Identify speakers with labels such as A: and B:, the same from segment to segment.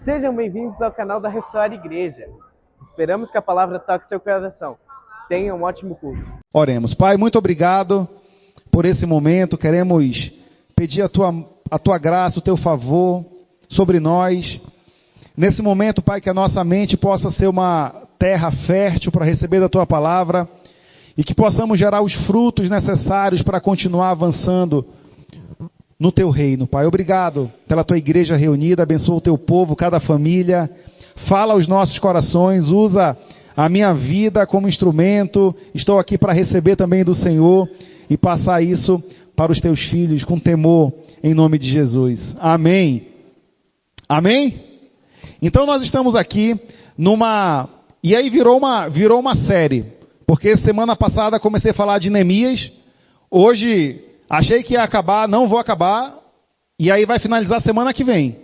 A: Sejam bem-vindos ao canal da Restore Igreja. Esperamos que a palavra toque seu coração. Tenha um ótimo culto.
B: Oremos. Pai, muito obrigado por esse momento. Queremos pedir a tua graça, o teu favor sobre nós. Nesse momento, Pai, que a nossa mente possa ser uma terra fértil para receber da tua palavra e que possamos gerar os frutos necessários para continuar avançando no teu reino, Pai. Obrigado pela tua igreja reunida, abençoa o teu povo, cada família, fala aos nossos corações, usa a minha vida como instrumento, estou aqui para receber também do Senhor e passar isso para os teus filhos com temor, em nome de Jesus. Amém. Amém? Então nós estamos aqui e aí virou uma série, porque semana passada comecei a falar de Neemias, hoje achei que ia acabar, não vou acabar, e aí vai finalizar semana que vem.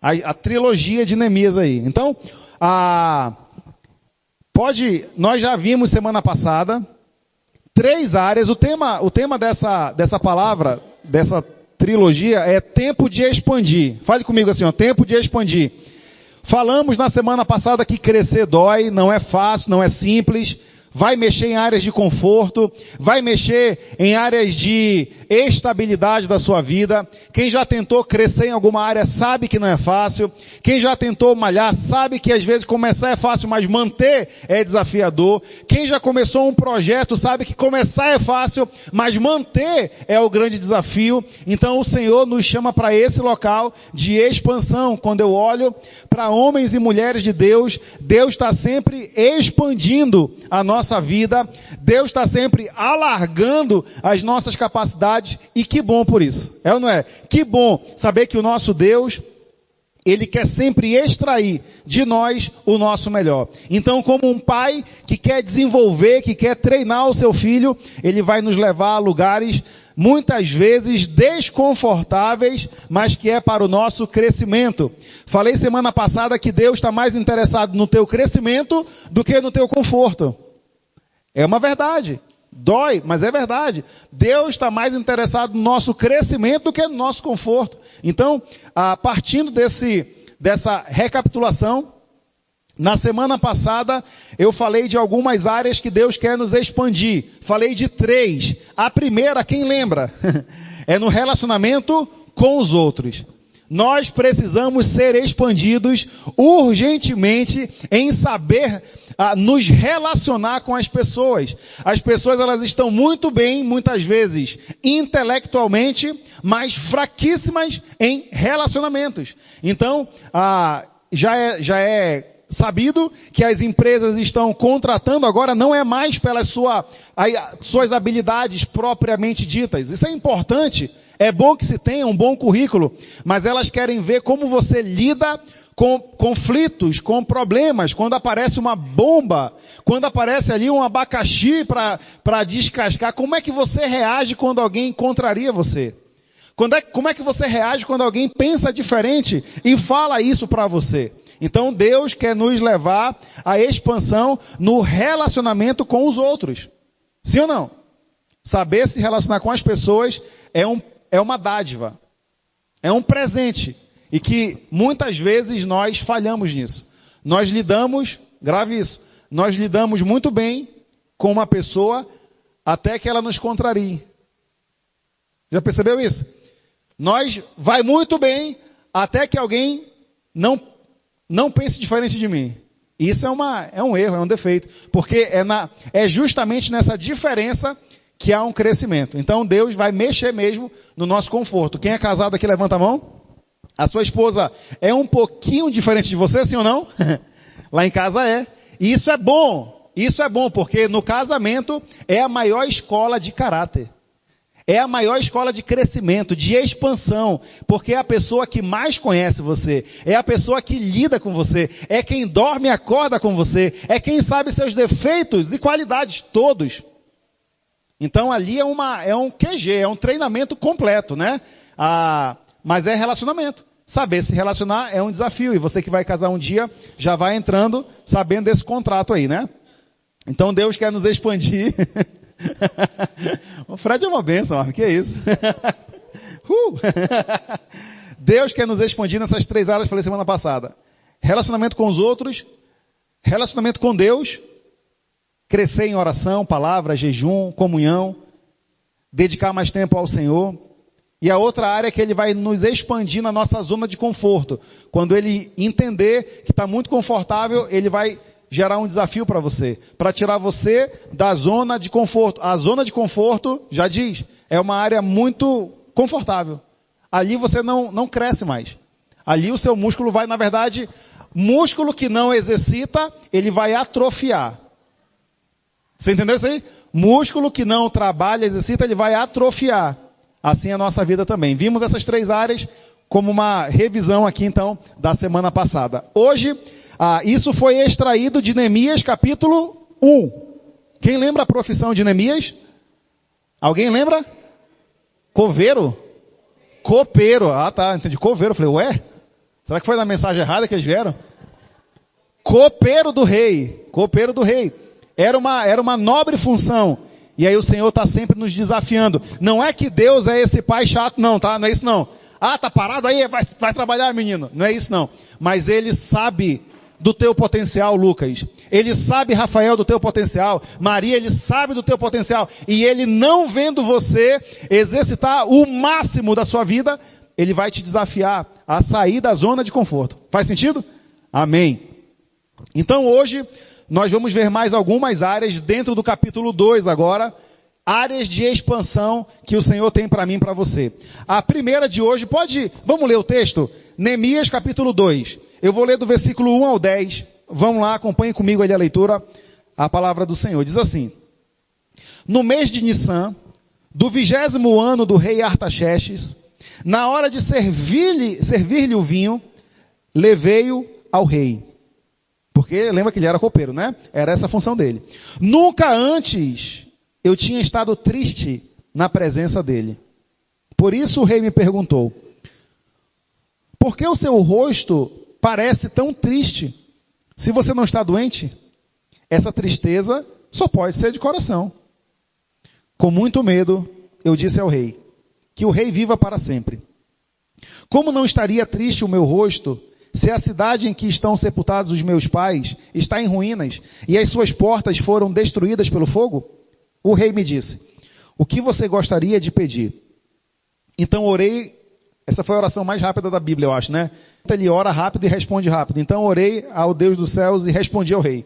B: A trilogia de Neemias aí. Então, nós já vimos semana passada, 3 áreas, o tema dessa palavra, dessa trilogia é tempo de expandir. Fale comigo assim, tempo de expandir. Falamos na semana passada que crescer dói, não é fácil, não é simples. Vai mexer em áreas de conforto, vai mexer em áreas de estabilidade da sua vida. Quem já tentou crescer em alguma área sabe que não é fácil. Quem já tentou malhar sabe que às vezes começar é fácil, mas manter é desafiador. Quem já começou um projeto sabe que começar é fácil, mas manter é o grande desafio. Então o Senhor nos chama para esse local de expansão. Quando eu olho para homens e mulheres de Deus, Deus está sempre expandindo a nossa vida, Deus está sempre alargando as nossas capacidades, e que bom por isso, é ou não é? Que bom saber que o nosso Deus, Ele quer sempre extrair de nós o nosso melhor. Então, como um pai que quer desenvolver, que quer treinar o seu filho, Ele vai nos levar a lugares muitas vezes desconfortáveis, mas que é para o nosso crescimento. Falei semana passada que Deus está mais interessado no teu crescimento do que no teu conforto. É uma verdade. Dói, mas é verdade. Deus está mais interessado no nosso crescimento do que no nosso conforto. Então, partindo dessa recapitulação, na semana passada eu falei de algumas áreas que Deus quer nos expandir. Falei de 3. A primeira, quem lembra? É no relacionamento com os outros. Nós precisamos ser expandidos urgentemente em saber nos relacionar com as pessoas. As pessoas, elas estão muito bem, muitas vezes, intelectualmente, mas fraquíssimas em relacionamentos. Então, já é sabido que as empresas estão contratando agora, não é mais pelas suas habilidades propriamente ditas. Isso é importante. É bom que se tenha um bom currículo, mas elas querem ver como você lida com conflitos, com problemas, quando aparece uma bomba, quando aparece ali um abacaxi para descascar, como é que você reage quando alguém contraria você? Como é que você reage quando alguém pensa diferente e fala isso para você? Então Deus quer nos levar à expansão no relacionamento com os outros. Sim ou não? Saber se relacionar com as pessoas é uma dádiva, é um presente, e que muitas vezes nós falhamos nisso. Nós lidamos, grave isso, nós lidamos muito bem com uma pessoa até que ela nos contrarie. Já percebeu isso? Nós vai muito bem até que alguém não pense diferente de mim. Isso é um erro, é um defeito, porque é justamente nessa diferença que há um crescimento. Então Deus vai mexer mesmo no nosso conforto. Quem é casado aqui, levanta a mão. A sua esposa é um pouquinho diferente de você, sim ou não? Lá em casa é. E isso é bom. Isso é bom, porque no casamento é a maior escola de caráter. É a maior escola de crescimento, de expansão, porque é a pessoa que mais conhece você, é a pessoa que lida com você, é quem dorme e acorda com você, é quem sabe seus defeitos e qualidades todos. Então ali é um QG, é um treinamento completo, né? Mas é relacionamento. Saber se relacionar é um desafio. E você que vai casar um dia, já vai entrando sabendo desse contrato aí, né? Então Deus quer nos expandir. O Fred é uma bênção, Marcos, que é isso? Deus quer nos expandir nessas 3 áreas, falei semana passada. relacionamento com os outros, relacionamento com Deus, crescer em oração, palavra, jejum, comunhão, dedicar mais tempo ao Senhor. E a outra área é que ele vai nos expandir na nossa zona de conforto. Quando ele entender que está muito confortável, ele vai gerar um desafio para você, para tirar você da zona de conforto. A zona de conforto, já diz, é uma área muito confortável. Ali você não cresce mais. Ali o seu músculo vai, na verdade, músculo que não exercita, ele vai atrofiar. Você entendeu isso aí? Músculo que não trabalha, exercita, ele vai atrofiar. Assim é a nossa vida também. Vimos essas 3 áreas como uma revisão aqui, então, da semana passada. Hoje, isso foi extraído de Neemias, capítulo 1. Quem lembra a profissão de Neemias? Alguém lembra? Coveiro? Copeiro. Ah, tá, entendi. Coveiro. Eu falei, ué? Será que foi na mensagem errada que eles vieram? Copeiro do rei. Copeiro do rei. Era uma nobre função. E aí o Senhor está sempre nos desafiando. Não é que Deus é esse pai chato, não, tá? Não é isso não. Ah, tá parado aí? Vai trabalhar, menino. Não é isso não. Mas Ele sabe do teu potencial, Lucas. Ele sabe, Rafael, do teu potencial. Maria, Ele sabe do teu potencial. E Ele, não vendo você exercitar o máximo da sua vida, Ele vai te desafiar a sair da zona de conforto. Faz sentido? Amém. Então hoje nós vamos ver mais algumas áreas dentro do capítulo 2 agora, áreas de expansão que o Senhor tem para mim e para você. A primeira de hoje, vamos ler o texto? Neemias capítulo 2. Eu vou ler do versículo 1 ao 10. Vamos lá, acompanhem comigo aí a leitura, a palavra do Senhor. Diz assim: no mês de Nissan, do 20º ano do rei Artaxerxes, na hora de servir-lhe o vinho, levei-o ao rei. Porque lembra que ele era copeiro, né? Era essa a função dele. Nunca antes eu tinha estado triste na presença dele. Por isso o rei me perguntou: por que o seu rosto parece tão triste? Se você não está doente? Essa tristeza só pode ser de coração. Com muito medo, eu disse ao rei: que o rei viva para sempre. Como não estaria triste o meu rosto, se a cidade em que estão sepultados os meus pais está em ruínas e as suas portas foram destruídas pelo fogo? O rei me disse: o que você gostaria de pedir? Então orei. Essa foi a oração mais rápida da Bíblia, eu acho, né? Ele ora rápido e responde rápido. Então orei ao Deus dos céus e respondi ao rei: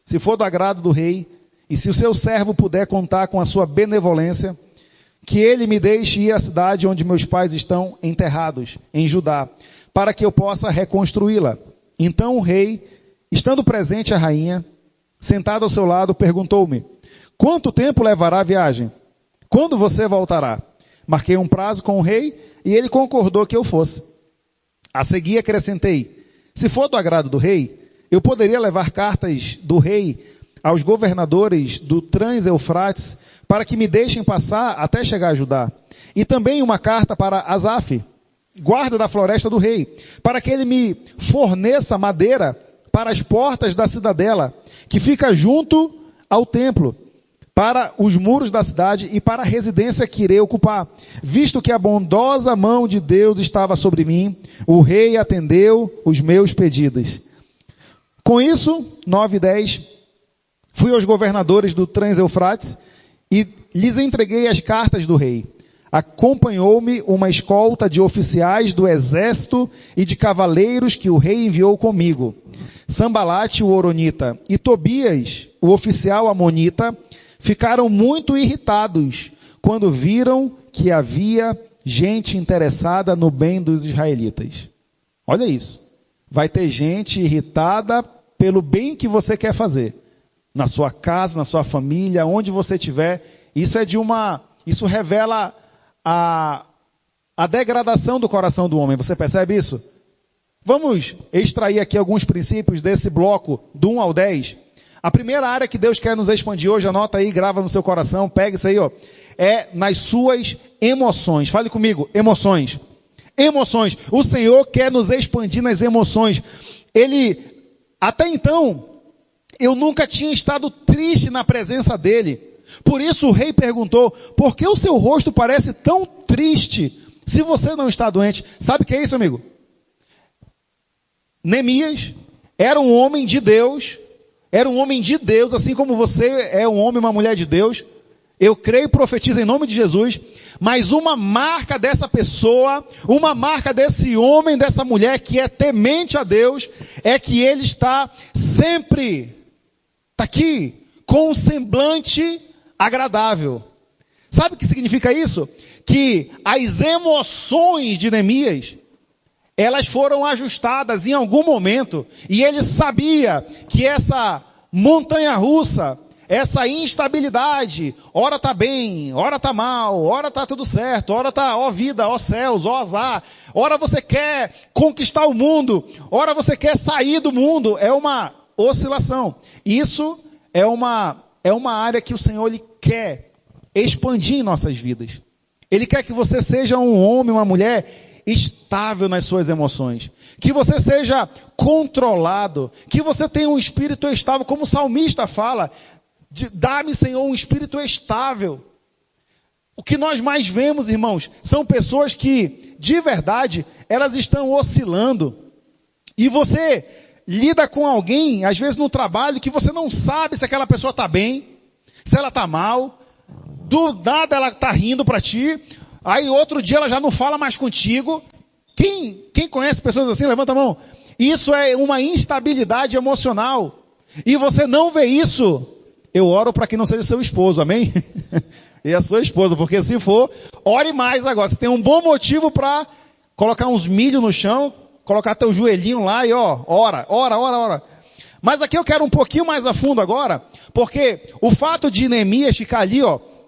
B: se for do agrado do rei, e se o seu servo puder contar com a sua benevolência, que ele me deixe ir à cidade onde meus pais estão enterrados, em Judá, para que eu possa reconstruí-la. Então o rei, estando presente a rainha, sentada ao seu lado, perguntou-me: quanto tempo levará a viagem? Quando você voltará? Marquei um prazo com o rei e ele concordou que eu fosse. A seguir acrescentei: se for do agrado do rei, eu poderia levar cartas do rei aos governadores do Trans-Eufrates para que me deixem passar até chegar a Judá. E também uma carta para Asaf, guarda da floresta do rei, para que ele me forneça madeira para as portas da cidadela, que fica junto ao templo, para os muros da cidade e para a residência que irei ocupar. Visto que a bondosa mão de Deus estava sobre mim, o rei atendeu os meus pedidos. Com isso, 9 e 10, fui aos governadores do Trans-Eufrates e lhes entreguei as cartas do rei. Acompanhou-me uma escolta de oficiais do exército e de cavaleiros que o rei enviou comigo. Sambalate, o horonita, e Tobias, o oficial amonita, ficaram muito irritados quando viram que havia gente interessada no bem dos israelitas. Olha isso. Vai ter gente irritada pelo bem que você quer fazer. Na sua casa, na sua família, onde você estiver. Isso revela a degradação do coração do homem. Você percebe isso? Vamos extrair aqui alguns princípios desse bloco do 1 ao 10. A primeira área que Deus quer nos expandir hoje, anota aí, grava no seu coração, pega isso aí, ó, é nas suas emoções. Fale comigo, emoções. Emoções. O Senhor quer nos expandir nas emoções. Até então, eu nunca tinha estado triste na presença dele. Por isso o rei perguntou: por que o seu rosto parece tão triste se você não está doente? Sabe o que é isso, amigo? Neemias era um homem de Deus, assim como você é um homem e uma mulher de Deus. Eu creio e profetizo em nome de Jesus, mas uma marca dessa pessoa, uma marca desse homem, dessa mulher que é temente a Deus, é que ele está sempre, está aqui, com um semblante agradável. Sabe o que significa isso? Que as emoções de Neemias, elas foram ajustadas em algum momento, e ele sabia que essa montanha-russa, essa instabilidade, ora está bem, ora está mal, ora está tudo certo, ora está, ó vida, ó céus, ó azar, ora você quer conquistar o mundo, ora você quer sair do mundo, é uma oscilação. Isso é uma área que o Senhor Ele quer expandir em nossas vidas. Ele quer que você seja um homem, uma mulher estável nas suas emoções. Que você seja controlado. Que você tenha um espírito estável, como o salmista fala. Dá-me, Senhor, um espírito estável. O que nós mais vemos, irmãos, são pessoas que, de verdade, elas estão oscilando. E você lida com alguém, às vezes no trabalho, que você não sabe se aquela pessoa está bem, se ela está mal. Do nada ela está rindo para ti. Aí outro dia ela já não fala mais contigo. Quem conhece pessoas assim, levanta a mão. Isso é uma instabilidade emocional. E você não vê isso. Eu oro para que não seja seu esposo, amém? E a sua esposa, porque se for, ore mais agora. Você tem um bom motivo para colocar uns milho no chão, colocar teu joelhinho lá e ora. Mas aqui eu quero um pouquinho mais a fundo agora, porque o fato de Neemias ficar ali,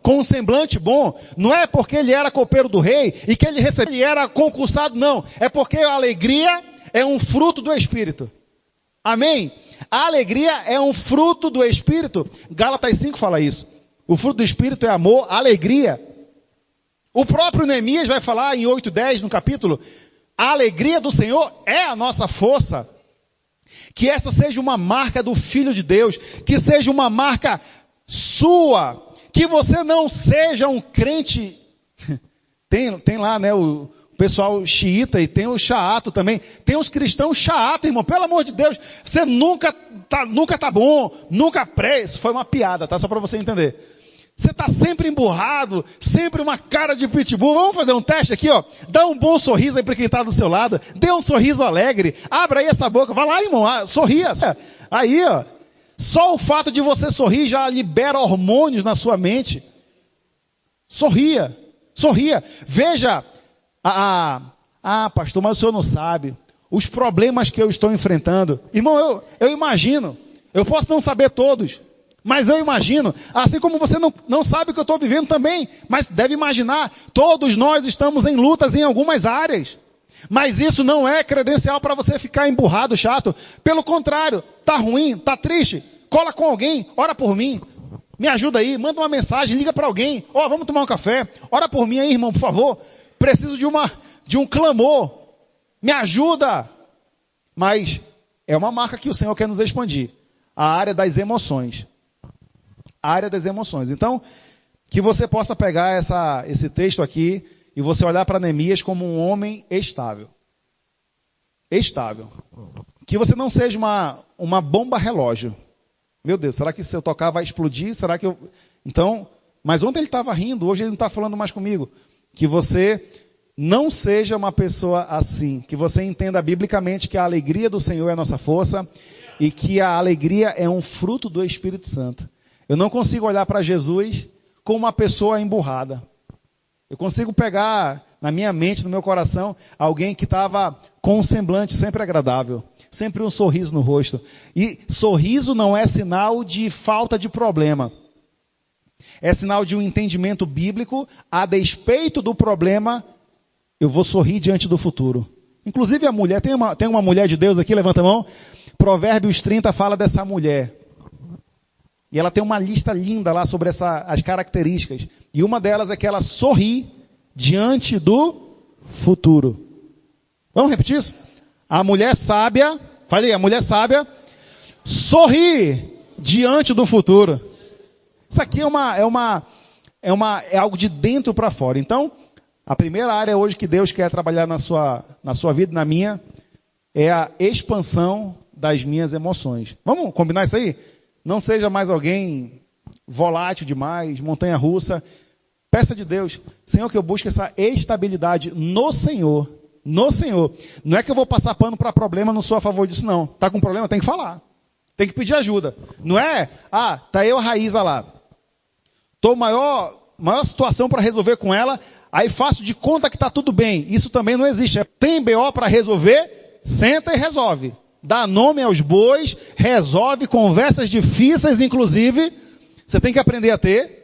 B: com um semblante bom, não é porque ele era copeiro do rei e que ele era concursado, não. É porque a alegria é um fruto do Espírito. Amém? A alegria é um fruto do Espírito. Gálatas 5 fala isso. O fruto do Espírito é amor, alegria. O próprio Neemias vai falar em 8:10 no capítulo, a alegria do Senhor é a nossa força. Que essa seja uma marca do Filho de Deus, que seja uma marca sua. Que você não seja um crente, tem lá, né, o pessoal xiita e tem o xaato também, tem os cristãos xaato, irmão, pelo amor de Deus, você nunca tá bom, nunca presta, foi uma piada, tá, só para você entender. Você tá sempre emburrado, sempre uma cara de pitbull. Vamos fazer um teste aqui, dá um bom sorriso aí para quem tá do seu lado, dê um sorriso alegre, abra aí essa boca, vai lá, irmão, sorria, aí, só o fato de você sorrir já libera hormônios na sua mente. Sorria. Veja, pastor, mas o senhor não sabe os problemas que eu estou enfrentando. Irmão, eu imagino, eu posso não saber todos, mas eu imagino, assim como você não sabe o que eu estou vivendo também, mas deve imaginar, todos nós estamos em lutas em algumas áreas. Mas isso não é credencial para você ficar emburrado, chato. Pelo contrário, tá ruim, tá triste, cola com alguém, ora por mim, me ajuda aí, manda uma mensagem, liga para alguém, vamos tomar um café, ora por mim aí, irmão, por favor, preciso de um clamor, me ajuda. Mas é uma marca que o Senhor quer nos expandir, a área das emoções. A área das emoções. Então, que você possa pegar esse texto aqui e você olhar para Neemias como um homem estável. Estável. Que você não seja uma bomba relógio. Meu Deus, será que se eu tocar vai explodir? Será que eu... Então, mas ontem ele estava rindo, hoje ele não está falando mais comigo. Que você não seja uma pessoa assim. Que você entenda biblicamente que a alegria do Senhor é a nossa força e que a alegria é um fruto do Espírito Santo. Eu não consigo olhar para Jesus como uma pessoa emburrada. Eu consigo pegar na minha mente, no meu coração, alguém que estava com um semblante sempre agradável, sempre um sorriso no rosto. E sorriso não é sinal de falta de problema. É sinal de um entendimento bíblico, a despeito do problema, eu vou sorrir diante do futuro. Inclusive a mulher, tem uma mulher de Deus aqui, levanta a mão. Provérbios 30 fala dessa mulher. E ela tem uma lista linda lá sobre as características. E uma delas é que ela sorri diante do futuro. Vamos repetir isso? A mulher sábia, fala aí, a mulher sábia sorri diante do futuro. Isso aqui é algo de dentro para fora. Então, a primeira área hoje que Deus quer trabalhar na sua vida e na minha, é a expansão das minhas emoções. Vamos combinar isso aí? Não seja mais alguém volátil demais, montanha-russa. Peça de Deus, Senhor, que eu busque essa estabilidade no Senhor. No Senhor. Não é que eu vou passar pano para problema, não sou a favor disso não. Tá com problema? Tem que falar. Tem que pedir ajuda. Não é, tá eu a Raíza lá. Tô maior situação para resolver com ela, aí faço de conta que tá tudo bem. Isso também não existe. Tem BO para resolver, senta e resolve. Dá nome aos bois, resolve conversas difíceis, inclusive, você tem que aprender a ter.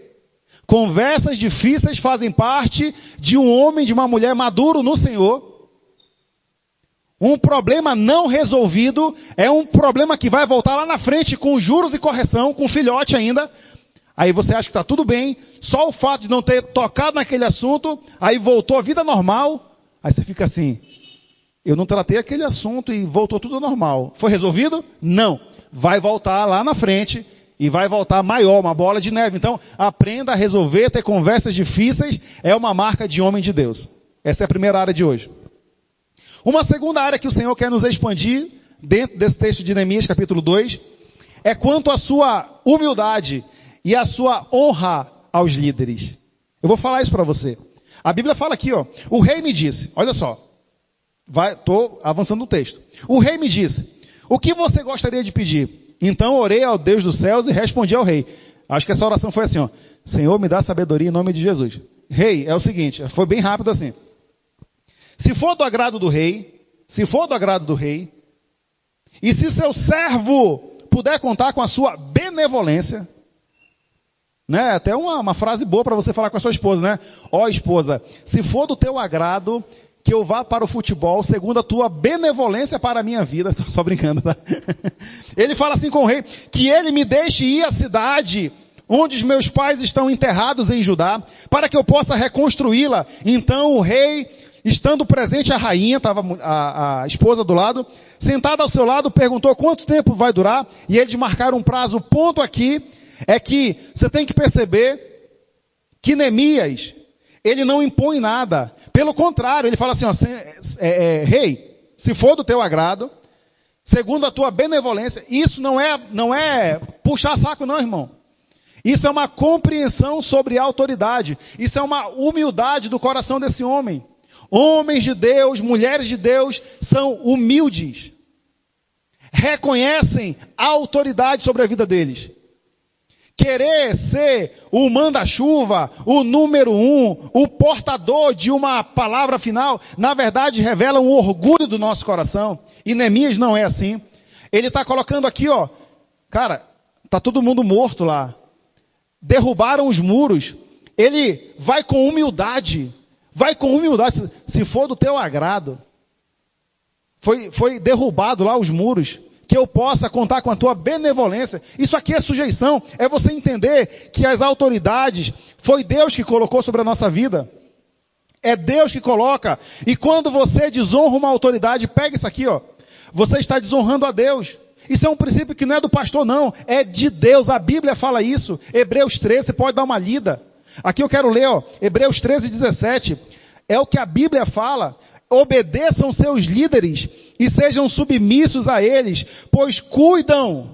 B: Conversas difíceis fazem parte de um homem, de uma mulher maduro no Senhor. Um problema não resolvido é um problema que vai voltar lá na frente com juros e correção, com filhote ainda. Aí você acha que está tudo bem, só o fato de não ter tocado naquele assunto, aí voltou à vida normal, aí você fica assim, eu não tratei aquele assunto e voltou tudo normal. Foi resolvido? Não. Vai voltar lá na frente e vai voltar maior, uma bola de neve. Então, aprenda a resolver, ter conversas difíceis, é uma marca de homem de Deus. Essa é a primeira área de hoje. Uma segunda área que o Senhor quer nos expandir, dentro desse texto de Neemias, capítulo 2, é quanto à sua humildade e a sua honra aos líderes. Eu vou falar isso para você. A Bíblia fala aqui, o rei me disse, olha só, estou avançando no texto. O rei me disse, o que você gostaria de pedir? Então orei ao Deus dos céus e respondi ao rei. Acho que essa oração foi assim, Senhor, me dá sabedoria em nome de Jesus. Rei, é o seguinte, foi bem rápido assim. Se for do agrado do rei, e se seu servo puder contar com a sua benevolência, né? Até uma frase boa para você falar com a sua esposa, né? Ó esposa, se for do teu agrado que eu vá para o futebol, segundo a tua benevolência para a minha vida, tô só brincando, tá? Ele fala assim com o rei, que ele me deixe ir à cidade onde os meus pais estão enterrados em Judá, para que eu possa reconstruí-la. Então o rei, estando presente a rainha, estava a esposa do lado, sentada ao seu lado, perguntou quanto tempo vai durar, e eles marcaram um prazo. O ponto aqui é que você tem que perceber que Neemias, ele não impõe nada. Pelo contrário, ele fala assim, rei, se for do teu agrado, segundo a tua benevolência, isso não é puxar saco não, irmão. Isso é uma compreensão sobre a autoridade. Isso é uma humildade do coração desse homem. Homens de Deus, mulheres de Deus, são humildes. Reconhecem a autoridade sobre a vida deles. Querer ser o manda-chuva, o número 1, o portador de uma palavra final, na verdade revela um orgulho do nosso coração. E Neemias não é assim. Ele está colocando aqui, cara, está todo mundo morto lá. Derrubaram os muros. Ele vai com humildade. Se for do teu agrado. Foi derrubado lá os muros. Que eu possa contar com a tua benevolência. Isso aqui é sujeição. É você entender que as autoridades foi Deus que colocou sobre a nossa vida. É Deus que coloca. E quando você desonra uma autoridade, pega isso aqui, Você está desonrando a Deus. Isso é um princípio que não é do pastor, não. É de Deus. A Bíblia fala isso. Hebreus 13, você pode dar uma lida. Aqui eu quero ler, Hebreus 13, 17. É o que a Bíblia fala. Obedeçam seus líderes e sejam submissos a eles, pois cuidam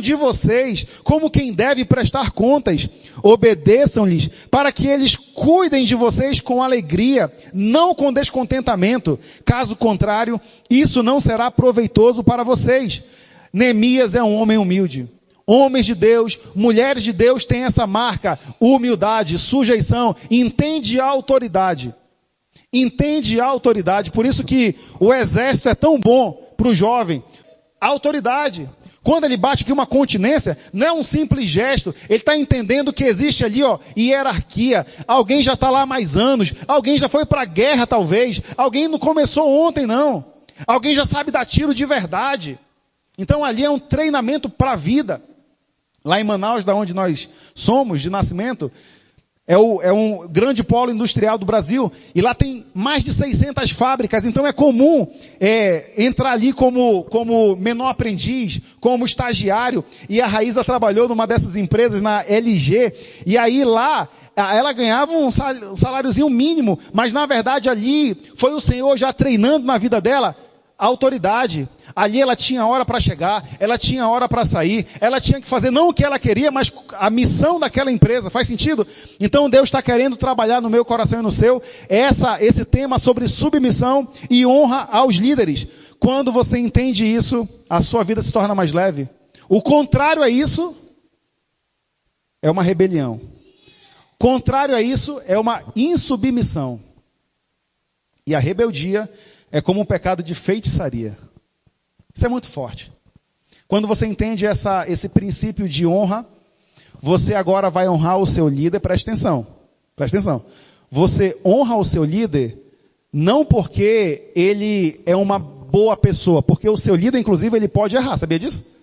B: de vocês como quem deve prestar contas. Obedeçam-lhes para que eles cuidem de vocês com alegria, não com descontentamento. Caso contrário, isso não será proveitoso para vocês. Neemias é um homem humilde. Homens de Deus, mulheres de Deus têm essa marca, humildade, sujeição, entende a autoridade. Por isso que o exército é tão bom para o jovem. A autoridade, quando ele bate aqui uma continência, não é um simples gesto, ele está entendendo que existe ali, hierarquia. Alguém já está lá há mais anos, alguém já foi para a guerra talvez, alguém não começou ontem não, alguém já sabe dar tiro de verdade. Então ali é um treinamento para a vida. Lá em Manaus, da onde nós somos, de nascimento, é um grande polo industrial do Brasil, e lá tem mais de 600 fábricas, então é comum entrar ali como menor aprendiz, como estagiário, e a Raíza trabalhou numa dessas empresas, na LG, e aí lá, ela ganhava um saláriozinho mínimo, mas na verdade ali, foi o Senhor já treinando na vida dela, a autoridade. Ali ela tinha hora para chegar, ela tinha hora para sair, ela tinha que fazer não o que ela queria, mas a missão daquela empresa. Faz sentido? Então Deus está querendo trabalhar no meu coração e no seu esse tema sobre submissão e honra aos líderes. Quando você entende isso, a sua vida se torna mais leve. O contrário a isso é uma rebelião. Contrário a isso é uma insubmissão. E a rebeldia é como um pecado de feitiçaria. Isso é muito forte. Quando você entende esse princípio de honra, você agora vai honrar o seu líder. Presta atenção. Presta atenção. Você honra o seu líder não porque ele é uma boa pessoa, porque o seu líder, inclusive, ele pode errar. Sabia disso?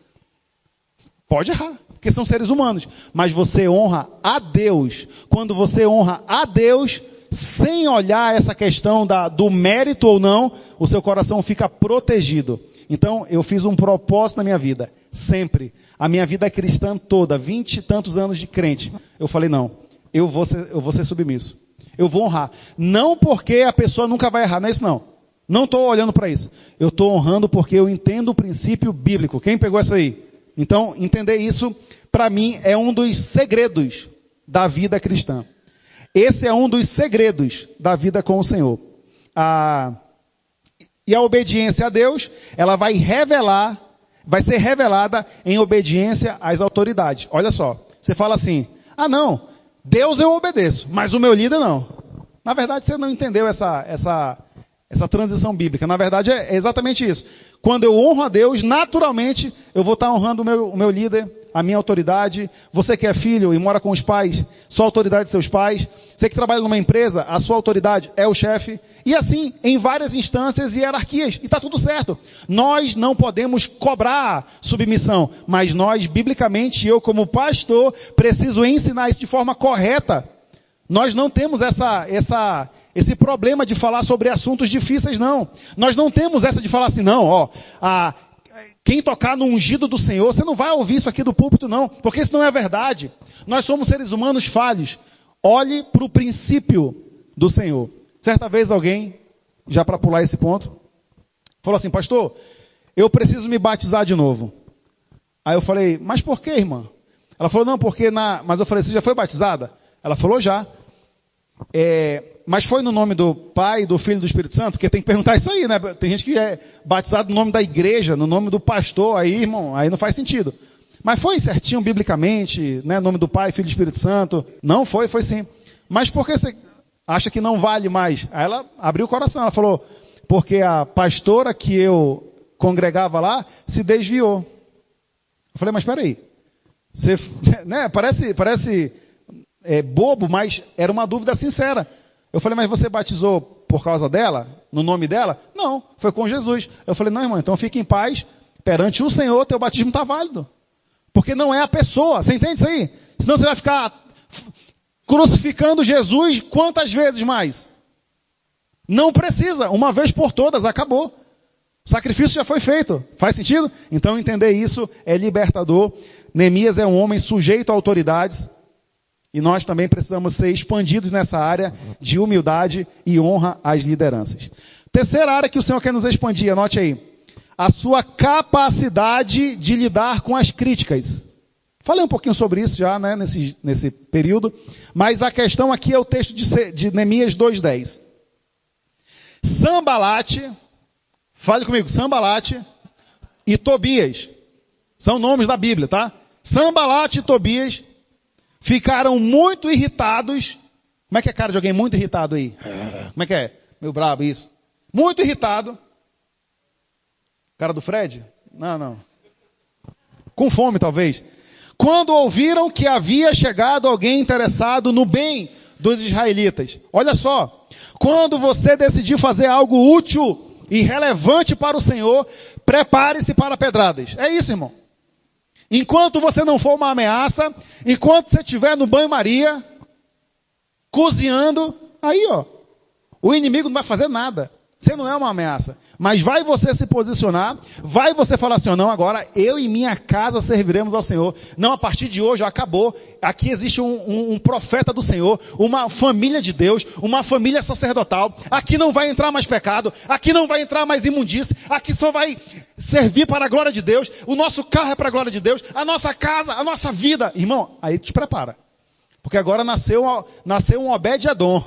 B: Pode errar, porque são seres humanos. Mas você honra a Deus. Quando você honra a Deus, sem olhar essa questão do mérito ou não, o seu coração fica protegido. Então, eu fiz um propósito na minha vida, sempre. A minha vida cristã toda, 20 e tantos anos de crente. Eu falei, não, eu vou ser submisso. Eu vou honrar. Não porque a pessoa nunca vai errar, não é isso não. Não estou olhando para isso. Eu estou honrando porque eu entendo o princípio bíblico. Quem pegou essa aí? Então, entender isso, para mim, é um dos segredos da vida cristã. Esse é um dos segredos da vida com o Senhor. E a obediência a Deus, ela vai ser revelada em obediência às autoridades. Olha só, você fala assim, não, Deus eu obedeço, mas o meu líder não. Na verdade, você não entendeu essa transição bíblica. Na verdade, é exatamente isso. Quando eu honro a Deus, naturalmente, eu vou estar honrando o meu líder, a minha autoridade. Você que é filho e mora com os pais, sua autoridade de seus pais. Você que trabalha numa empresa, a sua autoridade é o chefe. E assim, em várias instâncias e hierarquias. E está tudo certo. Nós não podemos cobrar submissão. Mas nós, biblicamente, eu como pastor, preciso ensinar isso de forma correta. Nós não temos esse problema de falar sobre assuntos difíceis, não. Nós não temos essa de falar assim, não, quem tocar no ungido do Senhor, você não vai ouvir isso aqui do púlpito, não. Porque isso não é verdade. Nós somos seres humanos falhos. Olhe para o princípio do Senhor. Certa vez alguém, já para pular esse ponto, falou assim, pastor, eu preciso me batizar de novo. Aí eu falei, mas por que, irmã? Ela falou, não, porque mas eu falei, você já foi batizada? Ela falou, já. Mas foi no nome do Pai, do Filho e do Espírito Santo? Porque tem que perguntar isso aí, né? Tem gente que é batizado no nome da igreja, no nome do pastor, aí, irmão, aí não faz sentido. Mas foi certinho biblicamente, né? Nome do Pai, Filho e Espírito Santo? Não foi sim. Mas por que você acha que não vale mais? Aí ela abriu o coração, ela falou, porque a pastora que eu congregava lá se desviou. Eu falei, mas espera aí. Você, né? Parece bobo, mas era uma dúvida sincera. Eu falei, mas você batizou por causa dela? No nome dela? Não, foi com Jesus. Eu falei, não, irmão, então fique em paz. Perante o Senhor, teu batismo está válido. Porque não é a pessoa. Você entende isso aí? Senão você vai ficar crucificando Jesus quantas vezes mais? Não precisa. Uma vez por todas, acabou. O sacrifício já foi feito. Faz sentido? Então entender isso é libertador. Neemias é um homem sujeito a autoridades. E nós também precisamos ser expandidos nessa área de humildade e honra às lideranças. Terceira área que o Senhor quer nos expandir, anote aí. A sua capacidade de lidar com as críticas. Falei um pouquinho sobre isso já, né, nesse período. Mas a questão aqui é o texto de Neemias 2:10. Sambalate, fale comigo, Sambalate e Tobias. São nomes da Bíblia, tá? Sambalate e Tobias ficaram muito irritados. Como é que é a cara de alguém muito irritado aí? Como é que é? Meio brabo isso. Muito irritado. Cara do Fred? Não. Com fome, talvez. Quando ouviram que havia chegado alguém interessado no bem dos israelitas. Olha só. Quando você decidir fazer algo útil e relevante para o Senhor, prepare-se para pedradas. É isso, irmão. Enquanto você não for uma ameaça, enquanto você estiver no banho-maria, cozinhando, aí, o inimigo não vai fazer nada. Você não é uma ameaça. Mas vai você se posicionar, vai você falar assim, não, agora eu e minha casa serviremos ao Senhor. Não, a partir de hoje, acabou. Aqui existe um profeta do Senhor, uma família de Deus, uma família sacerdotal. Aqui não vai entrar mais pecado, aqui não vai entrar mais imundície, aqui só vai servir para a glória de Deus. O nosso carro é para a glória de Deus, a nossa casa, a nossa vida. Irmão, aí te prepara. Porque agora nasceu um Obed-Edom.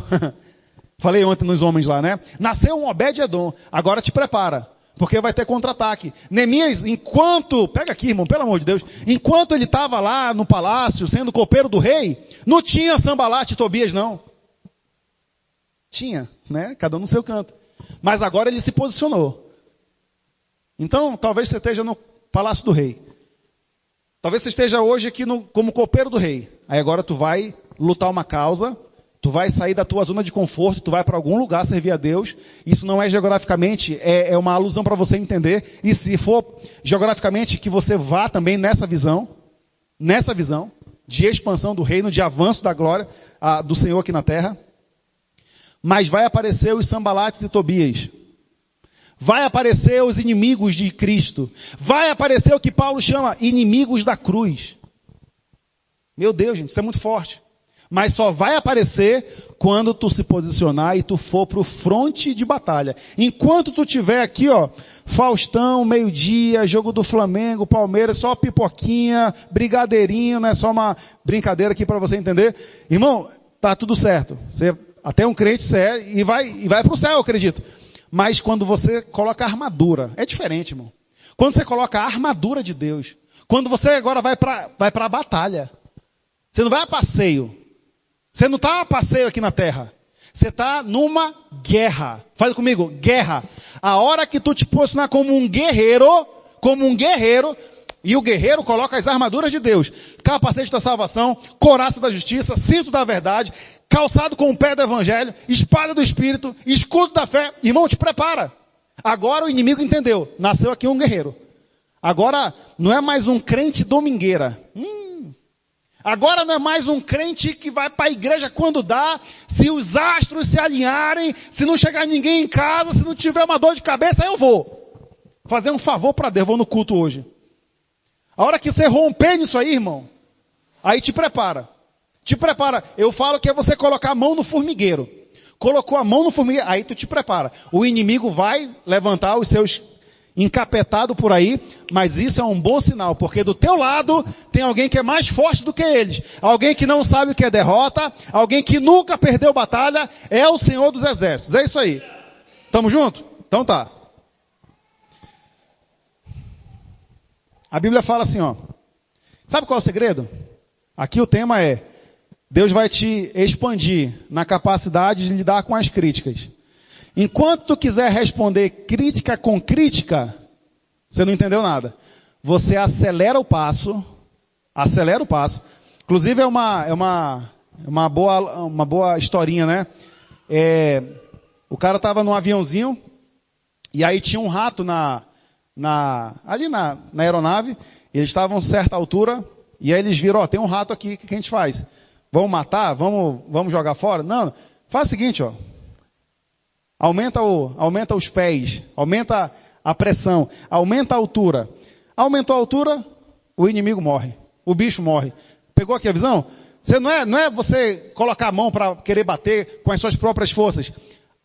B: Falei ontem nos homens lá, né? Nasceu um Obed-Edom. Agora te prepara. Porque vai ter contra-ataque. Neemias, pega aqui, irmão, pelo amor de Deus. Enquanto ele estava lá no palácio, sendo copeiro do rei, não tinha Sanbalate e Tobias, não. Tinha, né? Cada um no seu canto. Mas agora ele se posicionou. Então, talvez você esteja no palácio do rei. Talvez você esteja hoje aqui como copeiro do rei. Aí agora tu vai lutar uma causa. Tu vai sair da tua zona de conforto, tu vai para algum lugar servir a Deus. Isso não é geograficamente, é uma alusão para você entender. E se for geograficamente, que você vá também nessa visão de expansão do reino, de avanço da glória do Senhor aqui na terra. Mas vai aparecer os Sanbalates e Tobias. Vai aparecer os inimigos de Cristo. Vai aparecer o que Paulo chama inimigos da cruz. Meu Deus, gente, isso é muito forte. Mas só vai aparecer quando tu se posicionar e tu for pro fronte de batalha. Enquanto tu tiver aqui, ó, Faustão, meio-dia, jogo do Flamengo, Palmeiras, só pipoquinha, brigadeirinho, não é só uma brincadeira aqui para você entender. Irmão, tá tudo certo. Você, até um crente você é e vai pro céu, eu acredito. Mas quando você coloca a armadura, é diferente, irmão. Quando você coloca a armadura de Deus, quando você agora vai pra a batalha, você não vai a passeio. Você não está a passeio aqui na terra. Você está numa guerra. Faz comigo, guerra. A hora que tu te posicionar como um guerreiro, e o guerreiro coloca as armaduras de Deus. Capacete da salvação, couraça da justiça, cinto da verdade, calçado com o pé do evangelho, espada do espírito, escudo da fé. Irmão, te prepara. Agora o inimigo entendeu. Nasceu aqui um guerreiro. Agora não é mais um crente domingueira. Agora não é mais um crente que vai para a igreja quando dá, se os astros se alinharem, se não chegar ninguém em casa, se não tiver uma dor de cabeça, aí eu vou. Fazer um favor para Deus, vou no culto hoje. A hora que você romper nisso aí, irmão, aí te prepara. Te prepara. Eu falo que é você colocar a mão no formigueiro. Colocou a mão no formigueiro, aí tu te prepara. O inimigo vai levantar os seus encapetado por aí, mas isso é um bom sinal, porque do teu lado tem alguém que é mais forte do que eles, alguém que não sabe o que é derrota, alguém que nunca perdeu batalha, é o Senhor dos Exércitos. É isso aí. Tamo junto? Então tá. A Bíblia fala assim, ó. Sabe qual é o segredo? Aqui o tema é: Deus vai te expandir na capacidade de lidar com as críticas. Enquanto tu quiser responder crítica com crítica, você não entendeu nada. Você acelera o passo. Inclusive é uma boa historinha, né? O cara estava num aviãozinho e aí tinha um rato ali na aeronave. Eles estavam a certa altura e aí eles viram, ó, tem um rato aqui, o que a gente faz? Vamos matar? Vamos jogar fora? Não, faz o seguinte, ó. Aumenta os pés, aumenta a pressão, aumenta a altura. Aumentou a altura, o inimigo morre, o bicho morre. Pegou aqui a visão? Não é você colocar a mão para querer bater com as suas próprias forças.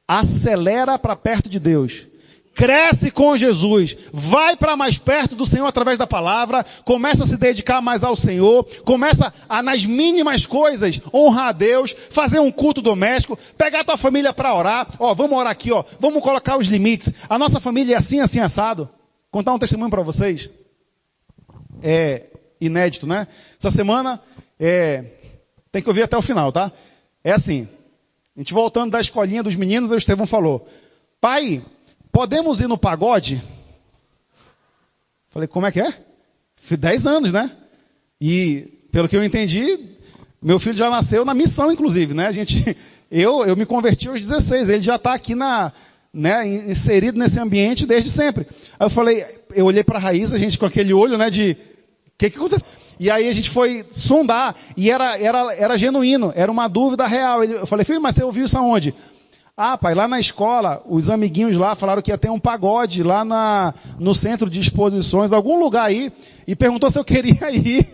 B: Acelera para perto de Deus. Cresce com Jesus, vai para mais perto do Senhor através da palavra, começa a se dedicar mais ao Senhor, começa a, nas mínimas coisas, honrar a Deus, fazer um culto doméstico, pegar a tua família para orar, ó, vamos orar aqui, ó, vamos colocar os limites, a nossa família é assim, assim, assado. Contar um testemunho para vocês, é inédito, né? Essa semana, tem que ouvir até o final, tá? É assim, a gente voltando da escolinha dos meninos, o Estevão falou, pai, podemos ir no pagode? Falei, como é que é? 10 anos, né? E, pelo que eu entendi, meu filho já nasceu na missão, inclusive, né? Eu me converti aos 16, ele já está aqui inserido nesse ambiente desde sempre. Aí eu olhei para a Raíssa, a gente com aquele olho, né, de, o que aconteceu? E aí a gente foi sondar, e era genuíno, era uma dúvida real. Eu falei, filho, mas você ouviu isso aonde? Ah, pai, lá na escola, os amiguinhos lá falaram que ia ter um pagode lá no centro de exposições, algum lugar aí, e perguntou se eu queria ir.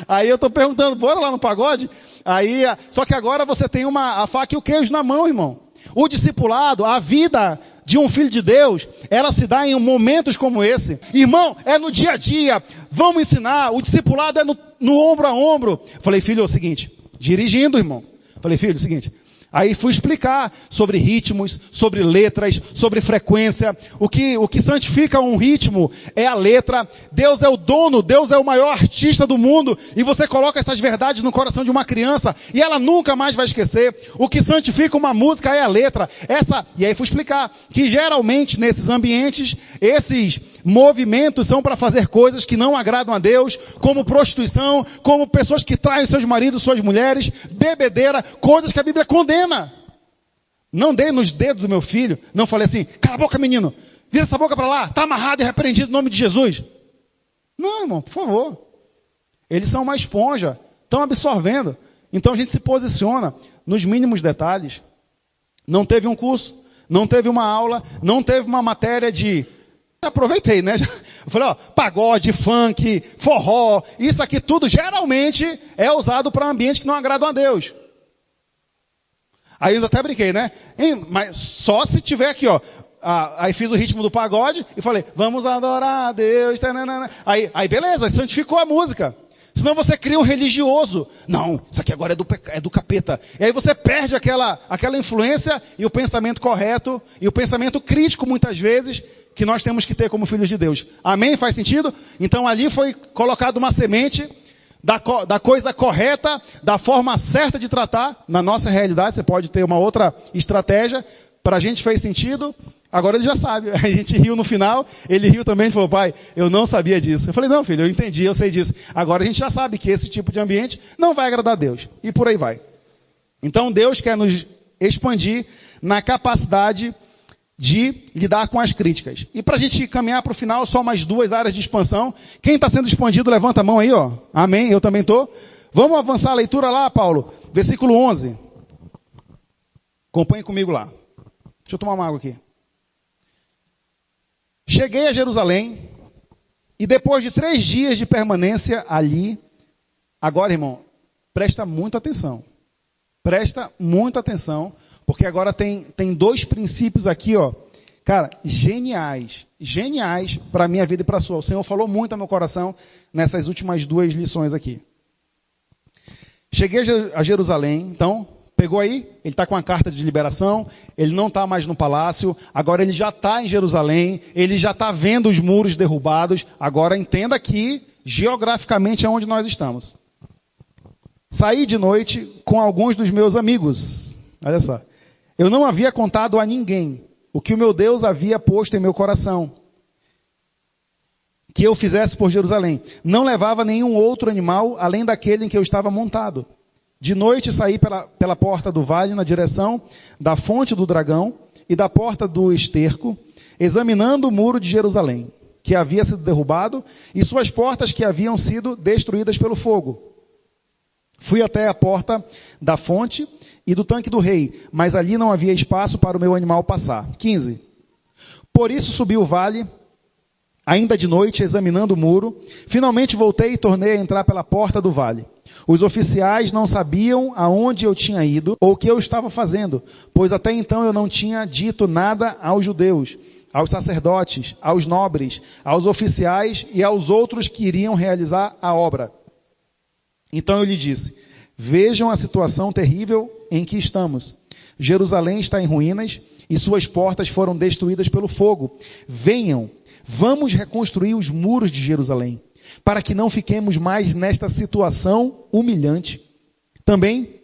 B: Aí eu estou perguntando, bora lá no pagode? Aí, só que agora você tem a faca e o queijo na mão, irmão. O discipulado, a vida de um filho de Deus, ela se dá em momentos como esse. Irmão, é no dia a dia, vamos ensinar, o discipulado é no ombro a ombro. Falei, filho, é o seguinte, dirigindo, irmão. Falei, filho, é o seguinte. Aí fui explicar sobre ritmos, sobre letras, sobre frequência. O que santifica um ritmo é a letra. Deus é o dono, Deus é o maior artista do mundo. E você coloca essas verdades no coração de uma criança e ela nunca mais vai esquecer. O que santifica uma música é a letra. E aí fui explicar que geralmente nesses ambientes, esses movimentos são para fazer coisas que não agradam a Deus, como prostituição, como pessoas que traem seus maridos, suas mulheres, bebedeira, coisas que a Bíblia condena. Não dei nos dedos do meu filho, não falei assim, cala a boca menino, vira essa boca para lá, está amarrado e repreendido em nome de Jesus. Não, irmão, por favor. Eles são uma esponja, estão absorvendo. Então a gente se posiciona nos mínimos detalhes. Não teve um curso, não teve uma aula, não teve uma matéria de... Aproveitei, né? Eu falei, ó, pagode, funk, forró, isso aqui tudo geralmente é usado para ambientes que não agradam a Deus. Aí eu até brinquei, né? Mas só se tiver aqui, ó. Aí fiz o ritmo do pagode e falei, vamos adorar a Deus. Aí beleza, santificou a música. Senão você cria um religioso. Não, isso aqui agora é do capeta. E aí você perde aquela influência e o pensamento correto e o pensamento crítico muitas vezes que nós temos que ter como filhos de Deus. Amém? Faz sentido? Então ali foi colocada uma semente da coisa correta, da forma certa de tratar. Na nossa realidade, você pode ter uma outra estratégia. Para a gente fez sentido, agora ele já sabe. A gente riu no final, ele riu também e falou, pai, eu não sabia disso. Eu falei, não filho, eu entendi, eu sei disso. Agora a gente já sabe que esse tipo de ambiente não vai agradar a Deus. E por aí vai. Então Deus quer nos expandir na capacidade de lidar com as críticas. E para a gente caminhar para o final, só mais 2 áreas de expansão. Quem está sendo expandido, levanta a mão aí, ó. Amém, eu também estou. Vamos avançar a leitura lá, Paulo. Versículo 11. Acompanhe comigo lá. Deixa eu tomar uma água aqui. Cheguei a Jerusalém, e depois de 3 dias de permanência ali, agora, irmão, presta muita atenção. Presta muita atenção, porque agora tem 2 princípios aqui, ó, cara, geniais para a minha vida e para a sua. O Senhor falou muito ao meu coração nessas últimas 2 lições aqui. Cheguei a Jerusalém, então, pegou aí? Ele está com a carta de liberação, ele não está mais no palácio, agora ele já está em Jerusalém, ele já está vendo os muros derrubados, agora entenda aqui, geograficamente, aonde nós estamos. Saí de noite com alguns dos meus amigos, olha só. Eu não havia contado a ninguém o que o meu Deus havia posto em meu coração, que eu fizesse por Jerusalém. Não levava nenhum outro animal, além daquele em que eu estava montado. De noite saí pela porta do vale, na direção da fonte do dragão e da porta do esterco, examinando o muro de Jerusalém, que havia sido derrubado, e suas portas que haviam sido destruídas pelo fogo. Fui até a porta da fonte e do tanque do rei, mas ali não havia espaço para o meu animal passar. 15. Por isso subi o vale, ainda de noite, examinando o muro. Finalmente voltei e tornei a entrar pela porta do vale. Os oficiais não sabiam aonde eu tinha ido ou o que eu estava fazendo, pois até então eu não tinha dito nada aos judeus, aos sacerdotes, aos nobres, aos oficiais e aos outros que iriam realizar a obra. Então eu lhe disse, vejam a situação terrível em que estamos. Jerusalém está em ruínas e suas portas foram destruídas pelo fogo. Venham, vamos reconstruir os muros de Jerusalém, para que não fiquemos mais nesta situação humilhante. Também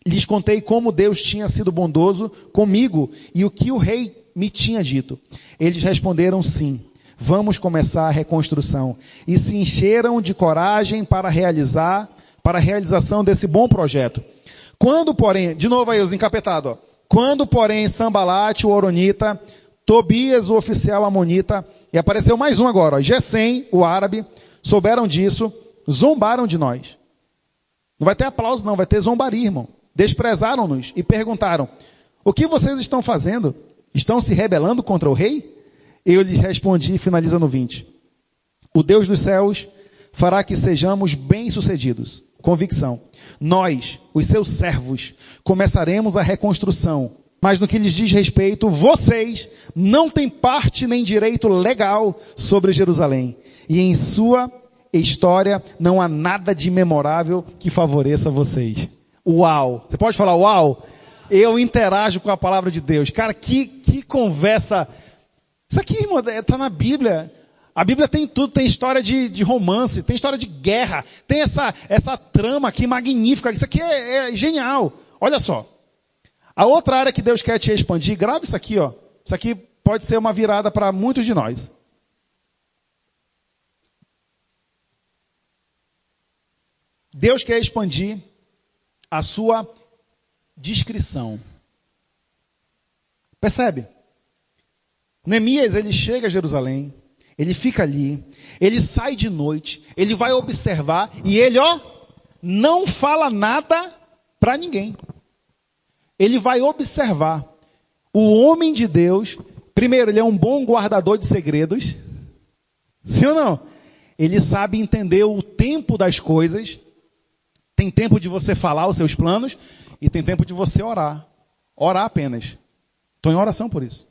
B: lhes contei como Deus tinha sido bondoso comigo e o que o rei me tinha dito. Eles responderam sim, vamos começar a reconstrução. E se encheram de coragem para a realização desse bom projeto. Quando, porém, de novo aí os encapetados, ó. Quando, porém, Sambalate, o Horonita, Tobias, o oficial amonita, e apareceu mais um agora, ó, Gesem, o árabe, souberam disso, zombaram de nós. Não vai ter aplauso não, vai ter zombaria, irmão. Desprezaram-nos e perguntaram, O que vocês estão fazendo? Estão se rebelando contra o rei? Eu lhes respondi, e finaliza no 20. O Deus dos céus fará que sejamos bem-sucedidos. Convicção. Nós, os seus servos, começaremos a reconstrução. Mas no que lhes diz respeito, vocês não têm parte nem direito legal sobre Jerusalém. E em sua história não há nada de memorável que favoreça vocês. Uau! Você pode falar uau? Eu interajo com a palavra de Deus. Cara, que conversa. Isso aqui, irmão, está na Bíblia. A Bíblia tem tudo, tem história de romance, tem história de guerra, tem essa trama aqui magnífica. Isso aqui é genial. Olha só. A outra área que Deus quer te expandir, grava isso aqui, ó. Isso aqui pode ser uma virada para muitos de nós. Deus quer expandir a sua discrição. Percebe? Neemias, ele chega a Jerusalém, ele fica ali, ele sai de noite, ele vai observar e ele, não fala nada para ninguém. Ele vai observar. O homem de Deus, primeiro, ele é um bom guardador de segredos. Sim ou não? Ele sabe entender o tempo das coisas. Tem tempo de você falar os seus planos e tem tempo de você orar. Orar apenas. Estou em oração por isso.